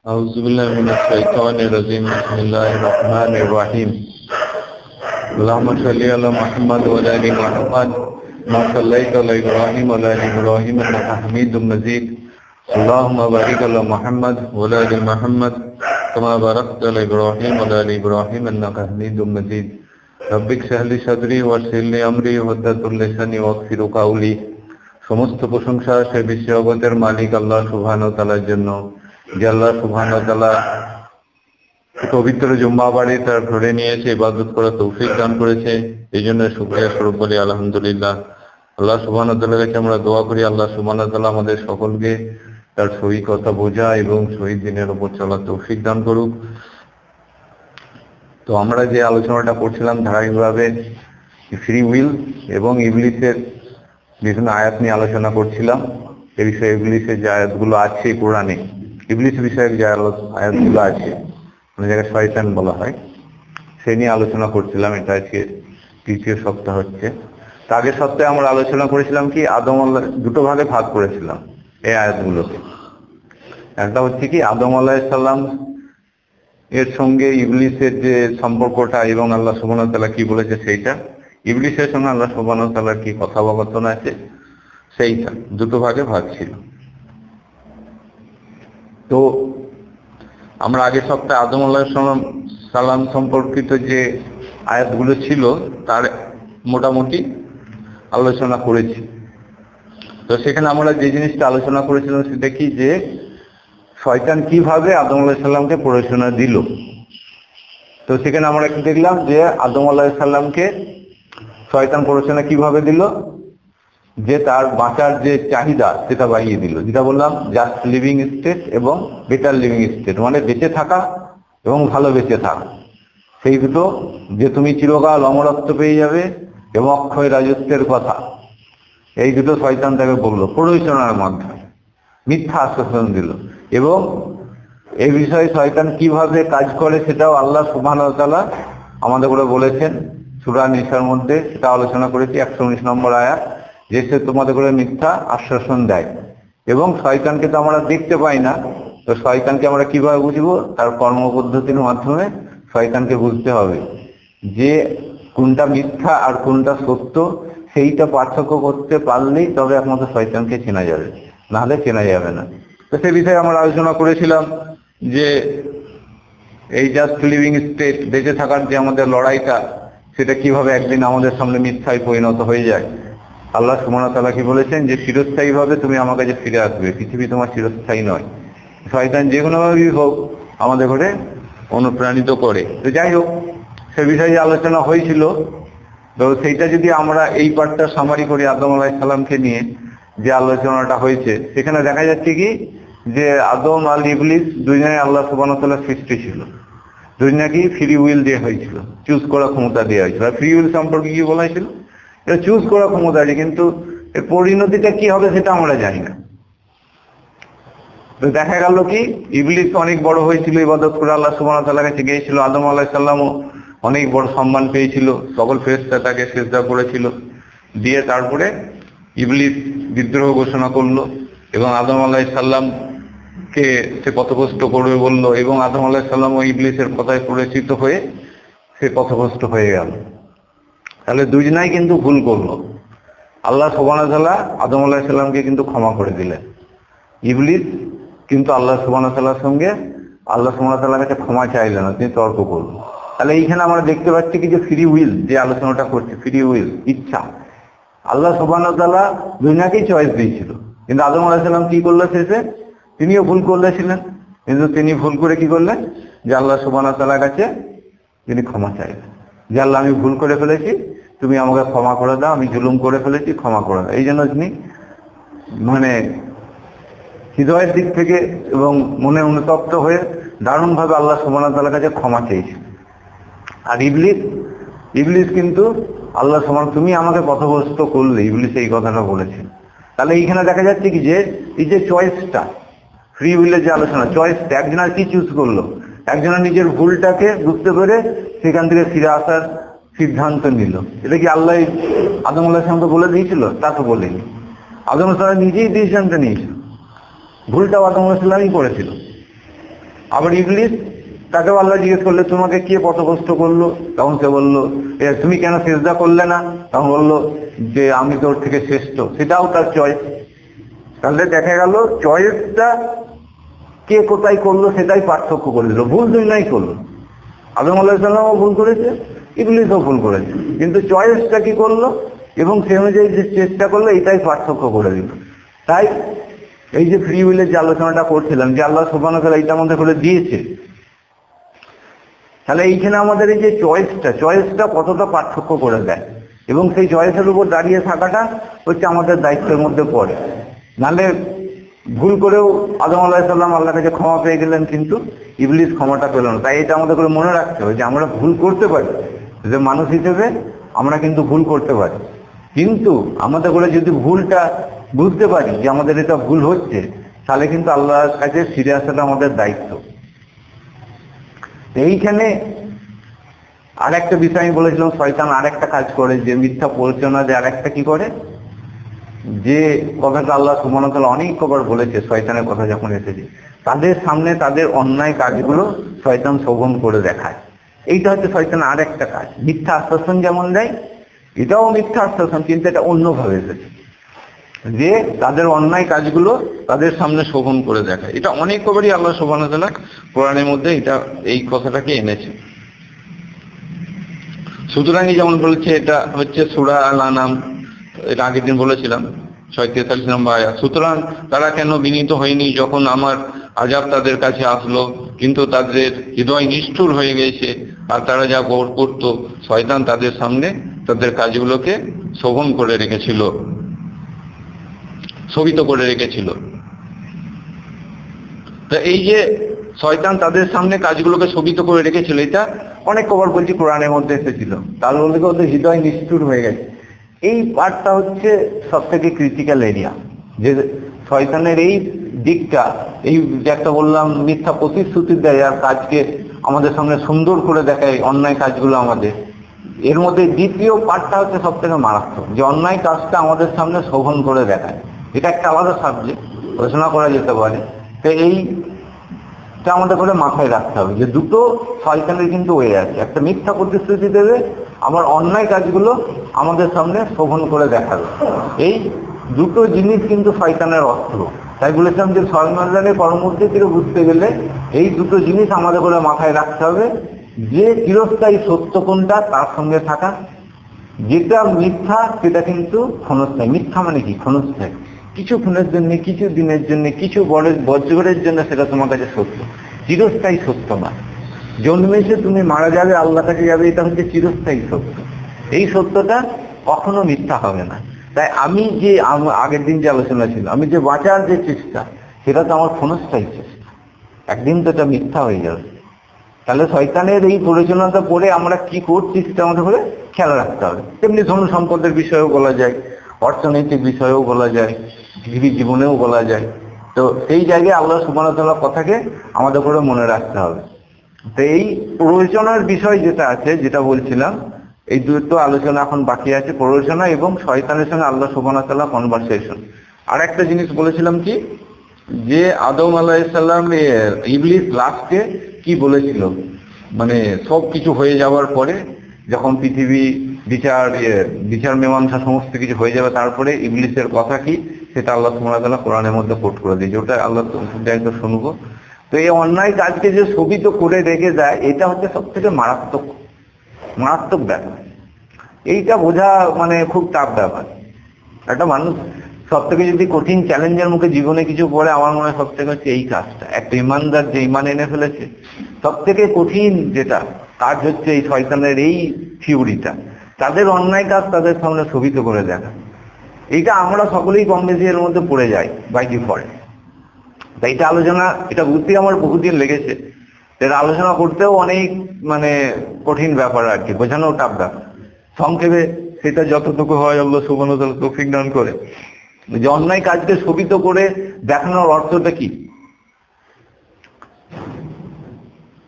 أعوذ بالله من الشيطان الرجيم بسم الله الرحمن الرحيم اللهم صل على محمد وعلى آل محمد ما صليت على إبراهيم وعلى آل إبراهيم إنك حميد مجيد اللهم بارك على محمد وعلى آل محمد كما باركت على إبراهيم وعلى آل إبراهيم إنك حميد مجيد رب اشرح لي صدري ويسر لي أمري واحلل লিসানি ওয়াগফির কাওলি। সমস্ত প্রশংসা সে বিশ্ব জগতের মালিক আল্লাহ সুবহানাহু ওয়া তাআলার জন্য, যে আল্লাহ সুবহানাহু ওয়া তাআলা পবিত্র জুম্মা বাড়ি তার ঘরে নিয়েছে ইবাদত করার তৌফিক দান করেছে। এই জন্য শুকরিয়া স্বরূপ বলি আলহামদুলিল্লাহ। আল্লাহ সুবহানাহু ওয়া তাআলার কাছে আমরা দোয়া করি আল্লাহ সুবহানাহু ওয়া তাআলা আমাদের সকলকে তার সহি কথা বোঝা এবং সহি দিনের উপর চলার তৌফিক দান করুক। তো আমরা যে আলোচনাটা করছিলাম ধারাবাহিকভাবে ফ্রি উইল এবং ইবলিসের বিভিন্ন আয়াত নিয়ে আলোচনা করছিলাম। এই বিষয়ে ইবলিসের যে আয়াতগুলো আছে কোরআনে, ইবলিস বিষয়ক যে আয়াতগুলো আছে, অনেক জায়গায় শয়তান বলা হয়, সে নিয়ে আলোচনা করছিলাম। এটা আজকে তৃতীয় সপ্তাহ হচ্ছে। তা আগের সপ্তাহে আমরা আলোচনা করেছিলাম কি আদম আল্লাহ দুটো ভাগে ভাগ করেছিলাম এই আয়াতগুলোকে। একটা হচ্ছে কি আদম আলাইহিস সালাম এর সঙ্গে ইবলিসের যে সম্পর্কটা এবং আল্লাহ সুবহানাহু ওয়া তাআলা কি বলেছে সেইটা, ইবলিসের সঙ্গে আল্লাহ সুবহানাহু ওয়া তাআলার কি কথাবার্তা আছে সেইটা, দুটো ভাগে ভাগ ছিল। তো আমরা আগের সপ্তাহে আদম আলাইহিস সালাম সম্পর্কিত যে আয়াতগুলো ছিল তার মোটামুটি আলোচনা করেছি। তো সেখানে আমরা যে জিনিসটা আলোচনা করেছিলাম সেটা কি, যে শয়তান কিভাবে আদম আলাইহিস সালামকে প্ররোচনা দিল। তো সেখানে আমরা কি দেখলাম, যে আদম আলাইহিস সালামকে শয়তান প্ররোচনা কিভাবে দিল, যে তার বাঁচার যে চাহিদা সেটা বাড়িয়ে দিল। যেটা বললাম জাস্ট লিভিং স্টেট এবং বেটার লিভিং স্টেট, মানে বেঁচে থাকা এবং ভালো বেঁচে থাকা, সেই দুটো, যে তুমি চিরকাল অমরত্ব পেয়ে যাবে এবং অক্ষয় রাজত্বের কথা, এই দুটো শয়তান তাকে বললো প্ররোচনার মাধ্যমে, মিথ্যা আশ্বাসন দিল। এবং এই বিষয়ে শয়তান কিভাবে কাজ করে সেটাও আল্লাহ সুবহানাহু ওয়া তাআলা আমাদের করে বলেছেন সূরা নিসার মধ্যে, সেটা আলোচনা করেছি 119 নম্বর আয়াত, যে সে তোমাদের করে মিথ্যা আশ্বাসন দেয়। এবং শয়তানকে তো আমরা দেখতে পাই না, তো শয়তানকে আমরা কিভাবে বুঝবো, তার কর্মপদ্ধতির মাধ্যমে শয়তানকে বুঝতে হবে যে কোনটা মিথ্যা আর কোনটা সত্য, সেইটা পার্থক্য করতে পারলেই তবে একমাত্র শয়তানকে চেনা যাবে, নাহলে চেনা যাবে না। তো সে বিষয়ে আমরা আলোচনা করেছিলাম যে এই জাস্ট লিভিং স্টেট, বেঁচে থাকার যে আমাদের লড়াইটা, সেটা কিভাবে একদিন আমাদের সামনে মিথ্যায় পরিণত হয়ে যায়। আল্লাহ সুবহানাহু ওয়া তাআলা কি বলেছেন, যে চিরস্থায়ীভাবে তুমি আমার কাছে ফিরে আসবে, পৃথিবী তোমার চিরস্থায়ী নয়। শয়তান যে কোনোভাবেই হোক আমাদের ঘরে অনুপ্রাণিত করে। তো যাই হোক, সে বিষয়ে আলোচনা হয়েছিল। তো সেইটা যদি আমরা এই পার্টটা সামারি করি আদম আলাইহিস সালামকে নিয়ে যে আলোচনাটা হয়েছে, সেখানে দেখা যাচ্ছে কি, যে আদম আর ইবলিস দুজনে আল্লাহ সুবহানাহু ওয়া তাআলার সৃষ্টি ছিল, দুজনাকেই ফ্রি উইল দেওয়া হয়েছিল, চুজ করার ক্ষমতা দেওয়া হয়েছিল। আর ফ্রি উইল সম্পর্কে কি বলা হয়েছিল, এটা চুজ করার ক্ষমতা আছে, কিন্তু এর পরিণতিটা কি হবে সেটা আমরা জানি না। তো দেখা গেল কি, ইবলিস অনেক বড় হয়েছিল, ইবাদত করে আল্লাহ সুবহানাহু ওয়া তাআলার কাছে গিয়েছিল। আদম আলাইহিস সালামও অনেক বড় সম্মান পেয়েছিল, সকল ফেরেশতা তাকে সিজদা করেছিল। দিয়ে তারপরে ইবলিস বিদ্রোহ ঘোষণা করলো এবং আদম আলাইহিস সালামকে সে পথভ্রষ্ট করবে বলল, এবং আদম আলাইহিস সালাম ও ইবলিসের কথায় পরিচিত হয়ে সে পথভ্রষ্ট হয়ে গেল। তাহলে দুজনাই কিন্তু ভুল করলো। আল্লাহ সুবহানাহু ওয়া তাআলা আদম আলাইহিস সালামকে কিন্তু ক্ষমা করে দিলেন, ইবলিস কিন্তু আল্লাহ সুবহানাহু ওয়া তাআলার সঙ্গে আল্লাহ সুবহানাহু ওয়া তাআলার কাছে ক্ষমা চাইলেন না, তিনি তর্ক করলেন। তাহলে এইখানে আমরা দেখতে পাচ্ছি কি, যে ফ্রি উইল যে আলোচনাটা করছে, ফ্রি উইল ইচ্ছা, আল্লাহ সুবহানাহু ওয়া তাআলা দুনিয়াকেই চয়েস দিয়েছিল। কিন্তু আদম আলাইহিস সালাম কি করলো শেষে, তিনিও ভুল করেছিলেন, কিন্তু তিনি ভুল করে কি করলেন, যে আল্লাহ সুবহানাহু ওয়া তাআলার কাছে তিনি ক্ষমা চাইলেন, যে আল্লাহ আমি ভুল করে ফেলেছি, তুমি আমাকে ক্ষমা করে দাও, আমি জুলুম করে ফেলেছি, ক্ষমা করে দাও। এই জন্য তিনি মানে হৃদয়ের দিক থেকে এবং মনে অনুতপ্ত হয়ে দারুণভাবে আল্লাহ সুবহানাহু ওয়া তাআলার কাছে ক্ষমা চেয়েছে। আর ইবলিস কিন্তু আল্লাহ সুবহানাহু, তুমি আমাকে পথভ্রষ্ট করলে, ইবলিস এই কথাটা বলেছে। তাহলে এইখানে দেখা যাচ্ছে কি, যে এই যে চয়েসটা, ফ্রি উইলের যে আলোচনা, চয়েসটা একজনের কি চুজ করলো, একজনের নিজের ভুলটাকে বুঝতে পেরে সেখান থেকে ফিরে আসার সিদ্ধান্ত নিল। এটা কি আল্লাহ আদম আলাইহিস সালামকে বলে দিয়েছিল? তা তো বলেনি, আদম আলাইহিস সালাম নিজেই ডিসিশনটা নিয়েছিল, ভুলটাও আদম আলাইহিস সালামই করেছিল। আবার ইবলিস তাকেও আল্লাহ জিজ্ঞেস করলে তোমাকে কে পথভ্রষ্ট করলো, তখন সে বললো তুমি কেন সিজদা করলে না, তখন বললো যে আমি তোর থেকে শ্রেষ্ঠ। সেটাও তার চয়েস। তাহলে দেখা গেল চয়েসটা কে কোথায় করলো সেটাই পার্থক্য করে দিল। ভুল দুইটাই করলো, আদম আলাইহিস সালামও ভুল করেছে, ইবলিসও ভুল করেছে, কিন্তু চয়েসটা কি করলো এবং সে অনুযায়ী যে চেষ্টা করলো এটাই পার্থক্য করে দিল। তাই এই যে ফ্রি উইলের যে আলোচনাটা করছিলাম, যে আল্লাহ সুবহানাহু ওয়া তাআলা এইটা আমাদের করে দিয়েছে, তাহলে এইখানে আমাদের এই যে চয়েসটা কতটা পার্থক্য করে দেয়, এবং সেই চয়েসের উপর দাঁড়িয়ে থাকাটা হচ্ছে আমাদের দায়িত্বের মধ্যে পড়ে। নাহলে ভুল করেও আদম আলাইহিস সালাম আল্লাহর কাছে ক্ষমা পেয়ে গেলেন, কিন্তু ইবলিস ক্ষমাটা পেল না। তাই এটা আমাদের করে মনে রাখতে হবে যে আমরা ভুল করতে পারি, যে মানুষ হিসেবে আমরা কিন্তু ভুল করতে পারি, কিন্তু আমাদের করে যদি ভুলটা বুঝতে পারি যে আমাদের এটা ভুল হচ্ছে, তাহলে কিন্তু আল্লাহর কাছে ফিরে আসাটা আমাদের দায়িত্ব। এইখানে আর একটা বিষয় আমি বলেছিলাম, শয়তান আর একটা কাজ করে, যে মিথ্যা প্ররোচনা, যে আর একটা কি করে, যে কথাটা আল্লাহ সুবহানাহু ওয়া তাআলা অনেক কবার বলেছে শয়তানের কথা যখন এসেছে, তাদের সামনে তাদের অন্যায় কাজগুলো শয়তান শোভন করে দেখায়। এইটা হচ্ছে শয়তান আর একটা কাজ। মিথ্যা আশ্বাসন যেমন দেয়, এটাও মিথ্যা আশ্বাসন, কিন্তু এটা অন্যভাবে এসেছে, যে তাদের অন্যায় কাজগুলো তাদের সামনে শোভন করে দেখায়। এটা অনেক কবারই আল্লাহ সুবহানাহু ওয়া তাআলা কোরআনের মধ্যে এই কথাটাকে এনেছে। সুতরাং যেমন বলেছে, এটা হচ্ছে সূরা আল-আনাম, এটা আগের দিন বলেছিলাম 43 নম্বর আয়াত। সুতরাং তারা কেন বিনীত হয়নি যখন আমার আযাব তাদের কাছে আসলো, কিন্তু তাদের হৃদয় নিষ্ঠুর হয়ে গেছে, আর তারা যা করত, শয়তান তাদের সামনে তাদের কাজগুলোকে শোভন করে রেখেছিল, শোভিত করে রেখেছিল। তো এই যে শয়তান তাদের সামনে কাজগুলোকে শোভিত করে রেখেছিল, এটা অনেক কবার বলছি কোরআনের মধ্যে এসেছিল। তার বলতে ওদের হৃদয় নিষ্ঠুর হয়ে গেছে। এই পার্টটা হচ্ছে সব থেকে ক্রিটিক্যাল এরিয়া, যে শয়তানের এই দিকটা, এই যে একটা বললাম মিথ্যা প্রতিশ্রুতি দেয় আর কাজকে আমাদের সামনে সুন্দর করে দেখায়, অন্যায় কাজগুলো আমাদের, এর মধ্যে দ্বিতীয় পার্টটা হচ্ছে সব থেকে মারাত্মক, যে অন্যায় কাজটা আমাদের সামনে শোভন করে দেখায়। এটা একটা আলাদা সাবজেক্ট, আলোচনা করা যেতে পারে। তো এইটা আমাদের করে মাথায় রাখতে হবে যে দুটো শয়তানের কিন্তু ওয়ে আছে, একটা মিথ্যা প্রতিশ্রুতি দেবে, আবার অন্যায় কাজগুলো আমাদের সামনে শোভন করে দেখাবে। এই দুটো জিনিস কিন্তু শয়তানের অস্ত্র। তাই বলেছিলাম যে শয়তানের কর্মমধ্যে থেকে বুঝতে গেলে এই দুটো জিনিস আমাদের করে মাথায় রাখতে হবে, যে চিরস্থায়ী সত্য কোনটা তার সঙ্গে থাকা, যেটা মিথ্যা সেটা কিন্তু ক্ষণস্থায়ী। মিথ্যা মানে কি? ক্ষণস্থায়ী, কিছু ক্ষণের জন্য, কিছু দিনের জন্য, কিছু বছরের জন্য সেটা তোমার কাছে সত্য, চিরস্থায়ী সত্য না। জন্মেছে তুমি মারা যাবে, আল্লাহ কাছে যাবে, এটা হচ্ছে চিরস্থায়ী সত্য। এই সত্যটা কখনো মিথ্যা হবে না। তাই আমি যে আগের দিন যে আলোচনা ছিল, আমি যে বাঁচার যে চেষ্টা, সেটা তো আমার ক্ষণস্থায়ী চেষ্টা, একদিন তো এটা মিথ্যা হয়ে যাবে। তাহলে শয়তানের এই প্ররোচনাটা পড়ে আমরা কি করছি সেটা আমাদের করে খেয়াল রাখতে হবে। তেমনি ধন সম্পদের বিষয়েও বলা যায়, অর্থনৈতিক বিষয়েও বলা যায়, পৃথিবীর জীবনেও বলা যায়। তো সেই জায়গায় আল্লাহ সুবহানাহু ওয়া তাআলার কথাকে আমাদের করে মনে রাখতে হবে। তো এই প্ররোচনার বিষয় যেটা আছে, যেটা বলছিলাম, এই দুটো আলোচনা এখন বাকি আছে, প্ররোচনা এবং শয়তানের সঙ্গে আল্লাহ সুবহানাহু ওয়া তাআলা কনভারসেশন। আর একটা জিনিস বলেছিলাম কি, যে আদম আলাইহিস সালাম ইবলিস লাস্টে কি বলেছিল, মানে সব কিছু হয়ে যাওয়ার পরে, যখন পৃথিবী বিচার মীমাংসা সমস্ত কিছু হয়ে যাবে, তারপরে ইবলিসের কথা কি সেটা আল্লাহ সুবহানাহু ওয়া তাআলা কোরআনের মধ্যে কোট করে দিয়েছে। ওটা আল্লাহ একটু শুনবো। তো এই অন্যায় কাজকে যে শোভিত করে রেখে যায়, এটা হচ্ছে সব থেকে মারাত্মক ব্যাপার। এইটা বোঝা মানে খুব টাফ ব্যাপার। একটা মানুষ সব থেকে যদি কঠিন চ্যালেঞ্জের মুখে জীবনে কিছু পড়ে, আমার মনে হয় সব থেকে হচ্ছে এই কাজটা। একটা ইমানদার যে ইমান এনে ফেলেছে, সব থেকে কঠিন যেটা কাজ হচ্ছে এই শয়তানের এই থিওরিটা, তাদের অন্যায় কাজ তাদের সামনে শোভিত করে দেখা। এইটা আমরা সকলেই কম বেশি এর মধ্যে পড়ে যাই বাই ডিফল্ট। তাই এটা আলোচনা, এটা বুঝতে আমার বহুদিন লেগেছে। এর আলোচনা করতেও অনেক মানে কঠিন ব্যাপার আর কি, বোঝানোও টাফ ব্যাপার। সংক্ষেপে সেটা যতটুকু হয় আল্লাহ সুবহানাহু ওয়া তাআলা তৌফিক দান করে, যে অন্যায় কাজকে শোভিত করে দেখানোর অর্থটা কি।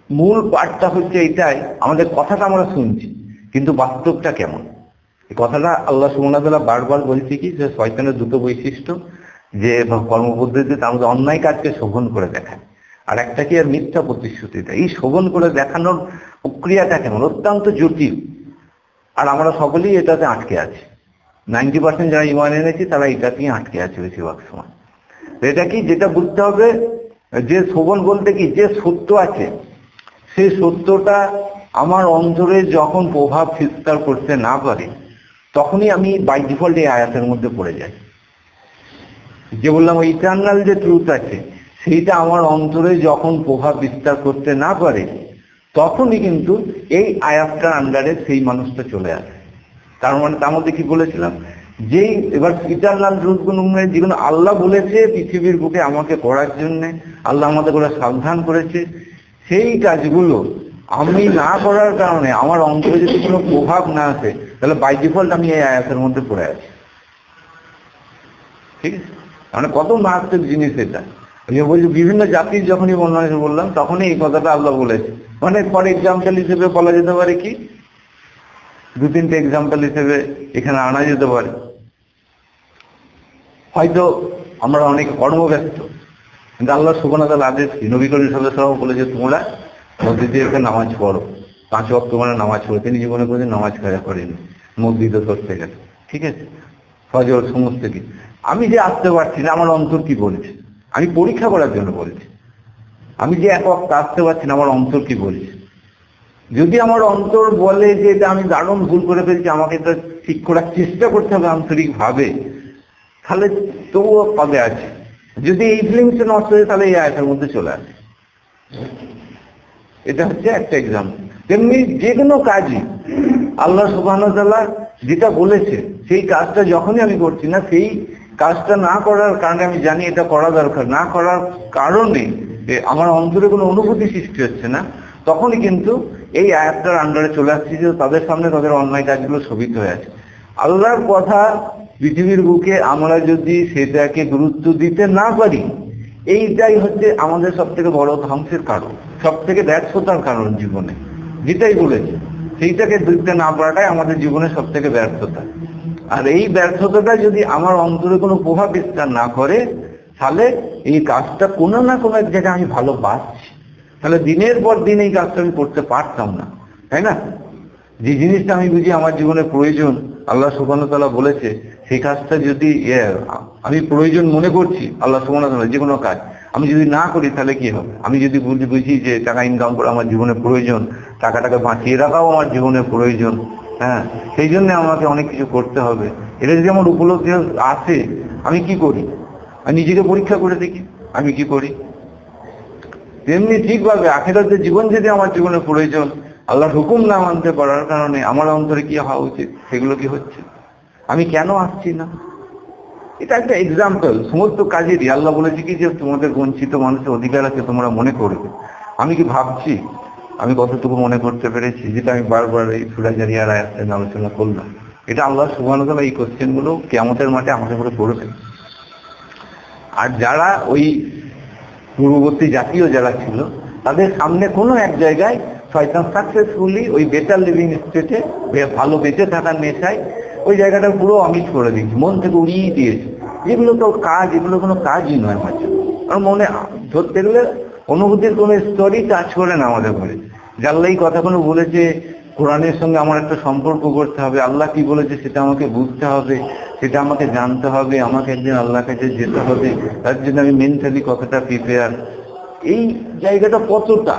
মূল পাঠটা হচ্ছে এটাই, আমাদের কথাটা আমরা শুনছি, কিন্তু বাস্তবটা কেমন। এই কথাটা আল্লাহ সুবহানাহু ওয়া তাআলা বারবার বলছে কি, যে শয়তানের দুটো বৈশিষ্ট্য, যে কর্মপদ্ধতিতে আমাদের অন্যায় কাজকে শোভন করে দেখায়, আর একটা কি আর মিথ্যা প্রতিশ্রুতিটা। এই শোভন করে দেখানোর প্রক্রিয়াটা কেমন, অত্যন্ত জটিল। আর আমরা সকলেই এটাতে আটকে আছি। 90% যারা ইমান এনেছি তারা এটাতেই আটকে আছে বেশিরভাগ সময়। এটা কি, যেটা বুঝতে হবে যে শোভন বলতে কি, যে সত্য আছে সেই সত্যটা আমার অন্তরে যখন প্রভাব বিস্তার করতে না পারে তখনই আমি বাই ডিফল্ট এই আয়াতের মধ্যে পড়ে যাই। যে বললাম ওই ইটারনাল যে ট্রুথ আছে সেইটা আমার অন্তরে যখন প্রভাব বিস্তার করতে না পারে তখনই কিন্তু এই আয়াতটার আন্ডারে সেই মানুষটা চলে আসে। তার মানে তার মধ্যে কি বলেছিলাম, যেই এবার ইটারনাল ট্রুথগুলো যেগুলো আল্লাহ বলেছে পৃথিবীর বুকে আমাকে করার জন্যে, আল্লাহ আমাদের করে সাবধান করেছে, সেই কাজগুলো আমি না করার কারণে আমার অন্তরে যদি কোনো প্রভাব না আসে তাহলে বাই ডিফল্ট আমি এই আয়াতের মধ্যে পড়ে আছি। ঠিক আছে, মানে কত মারাত্মক জিনিস এটা। বলছি বিভিন্ন জাতির যখনই বর্ণনা বললাম তখনই এই কথাটা আল্লাহ বলেছে। মানে ফর এক্সাম্পল হিসেবে বলা যেতে পারে কি, 2-3টে এক্সাম্পল হিসেবে এখানে আনা যেতে পারে। হয়তো আমরা অনেক কর্মব্যস্ত, কিন্তু আল্লাহ সুবহানাহু ওয়া তাআলা আদেশ কি, নবী করিম সাল্লাল্লাহু আলাইহি ওয়াসাল্লাম বলেছে তোমরা মসজিদে নামাজ পড়ো, 5 ওয়াক্ত মানে নামাজ পড়ো। তিনি জীবনে কোনোদিন নামাজ কাজা করেনি মসজিদে করতে গেলে। ঠিক আছে, ফজর সমস্ত কি। আমি যে আসতে পারছি না আমার অন্তর কি বলছে, আমি পরীক্ষা করার জন্য বলছি। আমি যে এক ওয়াক্ত আসতে পারছি না আমার অন্তর কি বলছে। যদি আমার অন্তর বলে যে এটা আমি দারুণ ভুল করে ফেলছি, আমাকে এটা ঠিক করার চেষ্টা করতে হবে আন্তরিকভাবে, তাহলে তবুও পাবে আছে। যদি এই ফিলিংসটা নষ্ট হয়ে তাহলে এই আয়াতের মধ্যে চলে আসে। এটা হচ্ছে একটা এক্সাম্পল। তেমনি যে কোনো কাজই আল্লাহ সুবহানাহু ওয়া তাআলা যেটা বলেছে সেই কাজটা যখনই আমি করছি না, সেই কাজটা না করার কারণে আমি জানি এটা করা দরকার, না করার কারণে আমার অন্তরে কোনো অনুভূতি সৃষ্টি হচ্ছে না, তখনই কিন্তু এই আয়াতটার আন্ডারে চলে আসছি যে তাদের সামনে তাদের অন্যায় কাজগুলো শোভিত হয়ে আছে। আল্লাহর কথা পৃথিবীর বুকে আমরা যদি সেটাকে গুরুত্ব দিতে না পারি, এইটাই হচ্ছে আমাদের সব থেকে বড় ধ্বংসের কারণ, সব থেকে ব্যর্থতার কারণ জীবনে। যেটাই বলেছে সেইটাকে দিতে না পারাটাই আমাদের জীবনে সব থেকে ব্যর্থতা। আর এই ব্যর্থতাটা যদি আমার অন্তরে কোনো প্রভাব বিস্তার না করে, তাহলে এই কাজটা কোনো না কোনো এক জায়গায় আমি ভালোবাসছি, তাহলে দিনের পর দিন এই কাজটা আমি করতে পারতাম না, তাই না? যে জিনিসটা আমি বুঝি আমার জীবনে প্রয়োজন, আল্লাহ সুবহানাহু ওয়া তাআলা বলেছে, সেই কাজটা যদি আমি প্রয়োজন মনে করছি, আল্লাহ সুবহানাহু ওয়া তাআলা যে কোনো কাজ আমি যদি না করি তাহলে কি হবে? আমি যদি বুঝি যে টাকা ইনকাম করা আমার জীবনে প্রয়োজন, টাকাটাকে বাঁচিয়ে রাখাও আমার জীবনে প্রয়োজন, হ্যাঁ, সেই জন্য আমাকে অনেক কিছু করতে হবে, এটা যদি আমার উপলব্ধি আসে, আমি কি করি? আমি নিজেকে পরীক্ষা করে দেখি আমি কি করি। তেমনি ঠিকভাবে আখিরাতের জীবন যদি আমার জীবনে প্রয়োজন, আল্লাহর হুকুম না মানতে পারার কারণে আমার অন্তরে কি হওয়া উচিত, সেগুলো কি হচ্ছে, আমি কেন আসছি না। এটা একটা এক্সাম্পল সমস্ত কাজেরই। আল্লাহ বলেছে কি যে তোমাদের বঞ্চিত মানুষের অধিকার আছে, তোমরা মনে করবে। আমি কি ভাবছি, আমি কতটুকু মনে করতে পেরেছি, যেটা আমি বারবার এই সূরা জারিয়ার আয়াতে আলোচনা করলাম। এটা আল্লাহ সুবহানাহু ওয়া তাআলা এই কোশ্চেনগুলো কিয়ামতের মাঠে আমাদের উপরে করবে। আর যারা ওই পূর্ববর্তী জাতীয় যারা ছিল, তাদের সামনে কোনো এক জায়গায় শয়তান সাকসেসফুলি ওই বেটার লিভিং স্টেটে, ভালো বেঁচে থাকার নেশায় ওই জায়গাটা পুরো অমিট করে দিয়েছে, মন থেকে উড়িয়ে দিয়েছে। এগুলো তো কাজ, এগুলো কোনো কাজই নয় আমার জন্য। আর মনে ধরতে গেলে অনুভূতির কোনো স্তরই কাজ করে না আমাদের ঘরে। যে আল্লাহ এই কথাগুলো বলেছে, কোরআনের সঙ্গে আমার একটা সম্পর্ক করতে হবে, আল্লাহ কি বলেছে সেটা আমাকে বুঝতে হবে, সেটা আমাকে জানতে হবে, আমাকে একদিন আল্লাহর কাছে যেতে হবে, তার জন্য আমি মেন্টালি কতটা প্রিপেয়ার, এই জায়গাটা কতটা,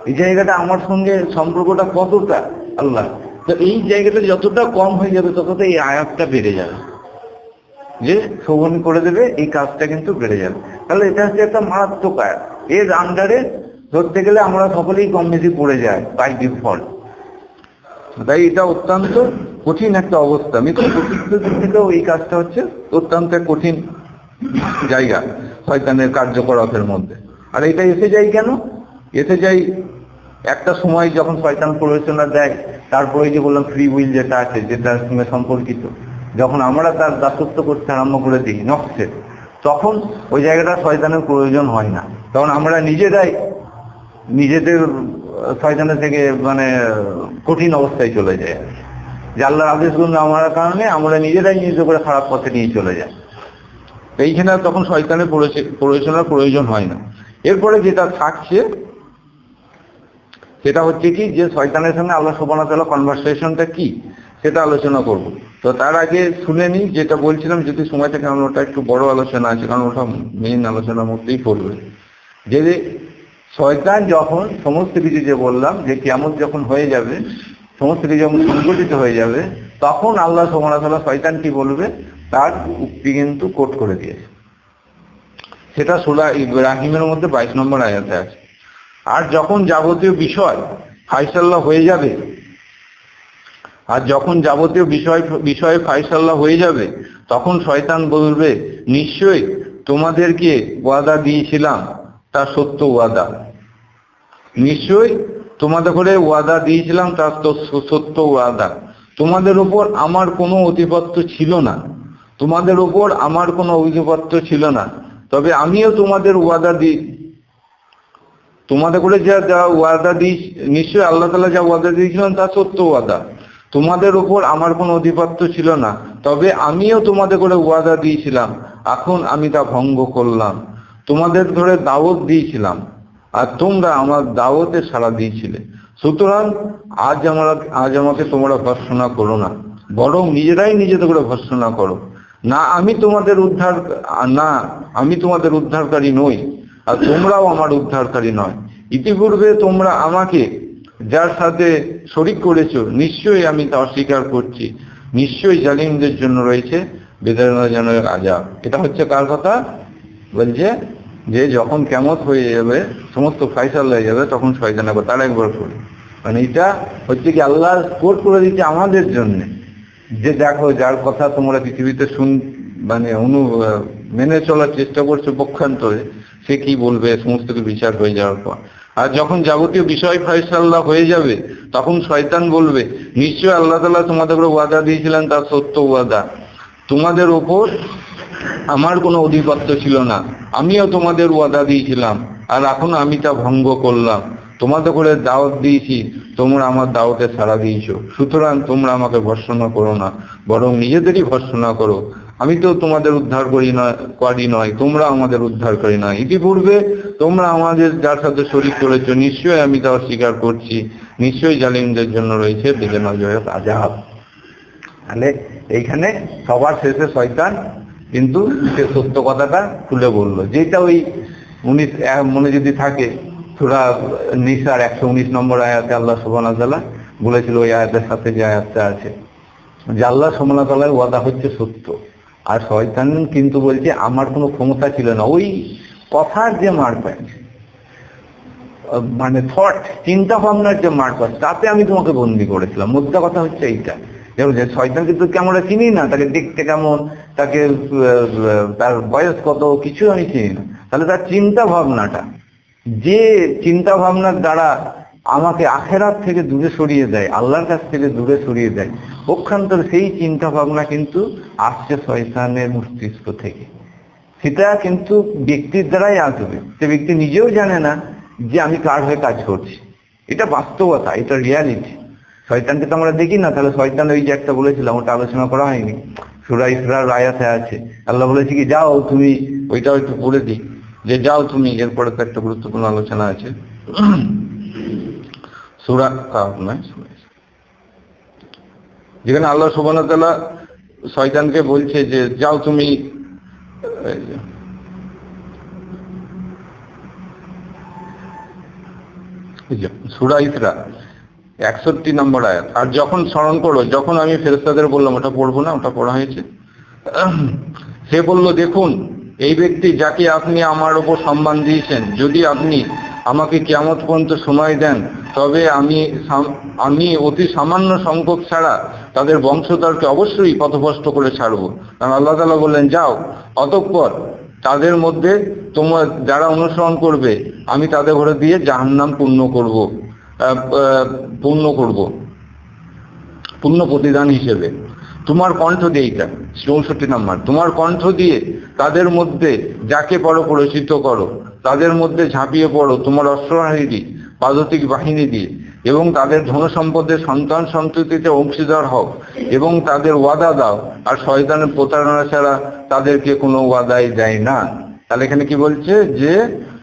এই জায়গাটা আমার সঙ্গে সম্পর্কটা কতটা আল্লাহ, তো এই জায়গাটা যতটা কম হয়ে যাবে ততটা এই আয়াতটা বেড়ে যাবে, যে শোভন করে দেবে এই কাজটা কিন্তু বেড়ে যাবে। তাহলে এটা হচ্ছে একটা মারাত্মক আয়াত। এর আন্ডারে ধরতে গেলে আমরা সকলেই কম বেশি পড়ে যাই বাই ডিফল্ট। তাই এটা অত্যন্ত কঠিন একটা অবস্থা। মিত্র প্রতিষ্ঠিত থেকেও এই কাজটা হচ্ছে অত্যন্ত কঠিন জায়গা শয়তানের কার্যকলাপের মধ্যে। আর এটা এসে যায় কেন? এসে যাই একটা সময় যখন শয়তান প্ররোচনা দেয়, তারপরে যে বললাম ফ্রি উইল যেটা আছে, যেটার সঙ্গে সম্পর্কিত, যখন আমরা তার দাসত্ব করতে আরম্ভ করে দিই নফসে, তখন ওই জায়গাটা শয়তানের প্রয়োজন হয় না। তখন আমরা নিজেরাই নিজেদের শয়তানের থেকে মানে কঠিন অবস্থায় চলে যায়, যে আল্লাহর আদেশগুলো না মানার কারণে আমরা নিজেরাই নিজে করে খারাপ পথে নিয়ে চলে যাই। এইখানে তখন শয়তানের প্ররোচনার প্রয়োজন হয় না। এরপরে যেটা থাকছে সেটা হচ্ছে কি, যে শয়তানের সঙ্গে আল্লাহ সুবহানাহু ওয়া তাআলা কনভারসেশনটা কি সেটা আলোচনা করব। তো তার আগে শুনে নিই যেটা বলছিলাম, যদি সময় থাকে আমরা ওটা একটু বড় আলোচনা আছে, কারণ ওটা মেইন আলোচনার মধ্যেই পড়বে। যে শয়তান যখন সমস্ত কিছু, যে বললাম যে কিয়ামত যখন হয়ে যাবে, সমস্ত কিছু যখন সংগঠিত হয়ে যাবে, তখন আল্লাহ সুবহানাহু ওয়া তাআলা শয়তান কি বলবে তার উক্তি কিন্তু কোট করে দিয়েছে। সেটা সূরা ইব্রাহিমের মধ্যে 22 নম্বর আয়াতে আছে। আর যখন যাবতীয় বিষয় ফায়সালা হয়ে যাবে, বিষয়ে ফায়সালা হয়ে যাবে, তখন শয়তান বলবে, নিশ্চয়ই তোমাদেরকে ওয়াদা দিয়েছিলাম তা সত্য ওয়াদা, নিশ্চয়ই তোমাদের করে ওয়াদা দিয়েছিলাম তা সত্য ওয়াদা। তোমাদের উপর আমার কোনো আধিপত্য ছিল না, তোমাদের উপর আমার কোনো আধিপত্য ছিল না, তবে আমিও তোমাদের ওয়াদা দিই, তোমাদের করে যা ওয়াদা দিই, নিশ্চয়ই আল্লাহ তাআলা যা ওয়াদা দিয়েছিলেন তা সত্য ওয়াদা। তোমাদের উপর আমার কোনো আধিপত্য ছিল না, তবে আমিও তোমাদের করে ওয়াদা দিয়েছিলাম, এখন আমি তা ভঙ্গ করলাম। তোমাদের ধরে দাওয়াত দিয়েছিলাম আর তোমরা আমার দাওয়াতে সাড়া দিয়েছিলে, সুতরাং আজ আমাকে তোমরা ভর্ৎসনা করো না, বরং নিজেরাই নিজেদের করে ভর্ৎসনা করো। আমি তোমাদের উদ্ধারকারী নই, আর তোমরাও আমার উদ্ধারকারী নয়। ইতিপূর্বে তোমরা আমাকে যার সাথে শরীক করেছো, নিশ্চয়ই আমি তা অস্বীকার করছি। নিশ্চয়ই জালিমদের জন্য রয়েছে বেদনাজনক আযাব। এটা হচ্ছে কার কথা? বলছে যে যখন কিয়ামত হয়ে যাবে, সমস্ত ফায়সালা হয়ে যাবে, তখন শয়তানের কথা আরেকবার করি। মানে এটা হচ্ছে কি আল্লাহ কোট করে দিচ্ছে আমাদের জন্য, যে দেখো যার কথা তোমরা পৃথিবীতে মেনে চলার চেষ্টা করছো পক্ষান্তরে, সে কি বলবে সমস্ত কিছু বিচার হয়ে যাওয়ার পর। আর যখন যাবতীয় বিষয় ফায়সালা হয়ে যাবে, তখন শয়তান বলবে, নিশ্চয় আল্লাহ তাআলা তোমাদের ওয়াদা দিয়েছিলেন তা সত্য ওয়াদা, তোমাদের উপর আমার কোনো আধিপত্য ছিল না, আমিও তোমাদের ওয়াদা দিয়েছিলাম, আর এখন আমি তা ভঙ্গ করলাম। তোমাদের করে দাওয়াত দিয়েছি, তোমরা আমার দাওয়াতে সাড়া দিয়েছো, সুতরাং তোমরা আমাকে ভর্ৎসনা করো না, বরং নিজেদেরই ভর্ৎসনা করো। আমি তো তোমাদের উদ্ধার করি নয়, তোমরা আমাদের উদ্ধারকারী নয়। ইতিপূর্বে তোমরা আমাদের যার সাথে শরীক করেছো, নিশ্চয়ই আমি তা অস্বীকার করছি। নিশ্চয়ই জালিমদের জন্য রয়েছে বেদনাদায়ক আযাব। তাহলে এইখানে সবার শেষে শয়তান কিন্তু সে সত্য কথাটা খুলে বললো, যেটা ওই 19 মনে যদি থাকে সূরা নিসার 119 নম্বর আয়াতে আল্লাহ সুবহানাহু ওয়া তাআলা বলেছিল, ওই আয়াতের সাথে যে আয়াতটা আছে, যে আল্লাহ সুবহানাহু ওয়া তাআলার ওয়াদা হচ্ছে সত্য, আর শয়তান কিন্তু বলছে আমার কোনো ক্ষমতা ছিল না। ওই কথার যে মারপ্যাচ, মানে থট, চিন্তা ভাবনার যে মারপ্যাচ, তাতে আমি তোমাকে বন্দী করেছিলাম। মোদ্দা কথা হচ্ছে এইটা, যে শয়তান কিন্তু আমরা চিনি না, তাকে দেখতে কেমন, তাকে তার বয়স কত, কিছু আমি চিনি না। তাহলে তার চিন্তা ভাবনাটা, যে চিন্তা ভাবনার দ্বারা আমাকে আখেরাত থেকে দূরে সরিয়ে দেয়, আল্লাহর কাছ থেকে দূরে সরিয়ে দেয়, পক্ষান্তর সেই চিন্তা ভাবনা কিন্তু আসছে শয়তানের মস্তিষ্ক থেকে। সেটা কিন্তু ব্যক্তির দ্বারাই আসবে, সে ব্যক্তি নিজেও জানে না যে আমি কার হয়ে কাজ করছি। এটা বাস্তবতা, এটা রিয়ালিটি। শয়তানকে তো আমরা দেখি না। তাহলে শয়তান ওই যে একটা বলেছিলাম, ওটা আলোচনা করা হয়নি, সূরা ইসরার আয়াতে আছে, আল্লাহ বলেছে কি যাও তুমি, ওইটাও একটু পড়ে দিই, যে যাও তুমি, এরপরে তো একটা গুরুত্বপূর্ণ আলোচনা আছে সূরা কাহফ নয়, যেখানে আল্লাহ সুবহানাহু ওয়া তাআলা শয়তানকে বলছে যে যাও তুমি, সূরা ইসরা 61 নম্বর আয়াত। আর যখন স্মরণ করো, যখন আমি ফেরেশতাদের বললাম, ওটা পড়বো না, ওটা পড়া হয়েছে, সে বলল, দেখুন এই ব্যক্তি যাকে আপনি আমার উপর সম্মান দিয়েছেন, যদি আপনি আমাকে কিয়ামত পর্যন্ত সময় দেন, তবে আমি অতি সামান্য সংখ্যক ছাড়া তাদের বংশধরকে অবশ্যই পথভ্রষ্ট করে ছাড়বো। কারণ আল্লাহ তাআলা বললেন, যাও, অতঃপর তাদের মধ্যে তোমার যারা অনুসরণ করবে আমি তাদের ঘরে দিয়ে জাহান্নাম পূর্ণ প্রতিদান হিসেবে তোমার কণ্ঠ দিয়ে, এইটা 64 নম্বর, তোমার কণ্ঠ দিয়ে তাদের মধ্যে যাকে পড়ো পরিচিত করো, তাদের মধ্যে ঝাঁপিয়ে পড়ো তোমার অশ্বারোহী পাদতিক বাহিনী দিয়ে, এবং তাদের ধন সম্পদের সন্তান সন্ততিতে অংশীদার হও, এবং তাদের ওয়াদা দাও, আর শয়তানের প্রতারণা ছাড়া তাদেরকে কোনো ওয়াদাই দেয় না। তাহলে এখানে কি বলছে, যে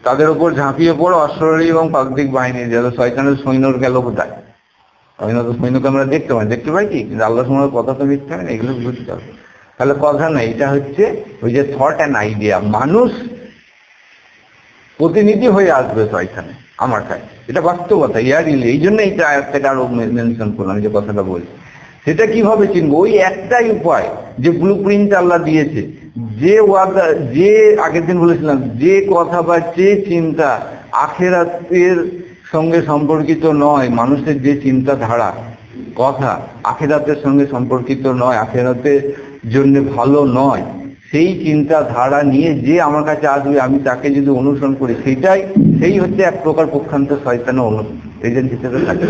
তাদের উপর ঝাঁপিয়ে পড়ো অশ্বরী এবং পাকদিক বাহিনী, যারা শয়তানের সৈন্যর গেল কোথায়? সৈন্যকে আমরা দেখতে পাই কি, কিন্তু আল্লাহ সময় কথা তো দেখতে হয় না, এগুলো বুঝতে হবে। তাহলে কথা না, এটা হচ্ছে ওই যে থট অ্যান্ড আইডিয়া, মানুষ প্রতিনিধি হয়ে আসবে শয়তানে আমার কাছে, এটা বাস্তবতা। এই জন্য এইটা আয়াতটাকে আরো মেনশন করলাম, যে কথাটা বলছি। সেটা কিভাবে চিনবো? ওই একটাই উপায়, যে ব্লু প্রিন্ট আল্লাহ দিয়েছে, যে ওয়াদা, যে আগের দিন বলেছিলাম, যে কথা বা যে চিন্তা আখিরাতের সঙ্গে সম্পর্কিত নয়, মানুষের যে চিন্তাধারা কথা আখিরাতের সঙ্গে সম্পর্কিত নয়, আখিরাতের জন্য ভালো নয়, সেই চিন্তাধারা নিয়ে যে আমার কাছে আসবে, আমি তাকে যদি অনুসরণ করি, সেই হচ্ছে এক প্রকার পক্ষান্ত শয়তানের এজেন্ট হিসেবে থাকে।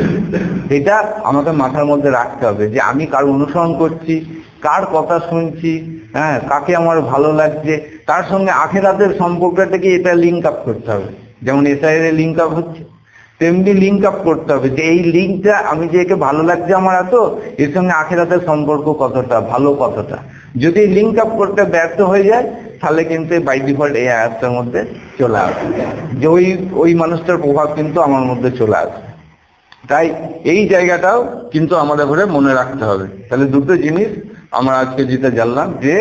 এটা আমাকে মাথার মধ্যে রাখতে হবে, যে আমি কার অনুসরণ করছি, কার কথা শুনছি, হ্যাঁ, কাকে আমার ভালো লাগছে, তার সঙ্গে আখিরাতের সম্পর্কটাকে এটা লিঙ্ক আপ করতে হবে। যেমন এসআইয়ের লিঙ্ক আপ হচ্ছে, তেমনি লিঙ্ক আপ করতে হবে, যে এই লিঙ্কটা, আমি যে একে ভালো লাগছে আমার এত, এর সঙ্গে আখিরাতের সম্পর্ক কতটা, ভালো কতটা। যদি লিঙ্ক আপ করতে ব্যর্থ হয়ে যায়, তাহলে কিন্তু বাই ডিফল্ট এই আয়াতটার মধ্যে চলে আসবে, যে ওই মানুষটার প্রভাব কিন্তু আমার মধ্যে চলে আসবে। তাই এই জায়গাটাও কিন্তু আমাদের ঘরে মনে রাখতে হবে। তাহলে দুটো জিনিস আমরা আজকে যেটা জানলাম, যে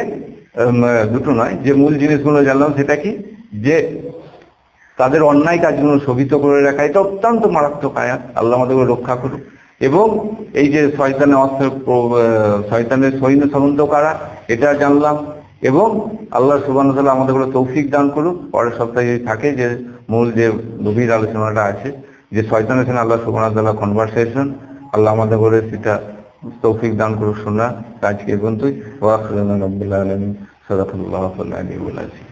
দুটো নয়, যে মূল জিনিসগুলো জানলাম, সেটা কি, যে তাদের অন্যায় কাজগুলো শোভিত করে রাখা, এটা অত্যন্ত মারাত্মক আয়াত, আল্লাহ আমাদেরকে রক্ষা করুক। এবং এই যে শয়তানের সৈন্য সামন্ত কারা, এটা জানলাম। এবং আল্লাহ সুবহানাহু ওয়া তাআলা আমাদেরকে তৌফিক দান করুক। পরের সপ্তাহে থাকে যে মূল যে গভীর আলোচনাটা আছে, যে শয়তানের সঙ্গে আল্লাহ সুবহানাহু ওয়া তাআলা কনভারসেশন, আল্লাহ আমাদের করে সেটা তৌফিক দান করুক শোনা। আজকে এই পর্যন্তই। ওয়া আখিরুনা রাব্বিল আলামিন, সাল্লাল্লাহু আলাইহি ওয়া সাল্লাম।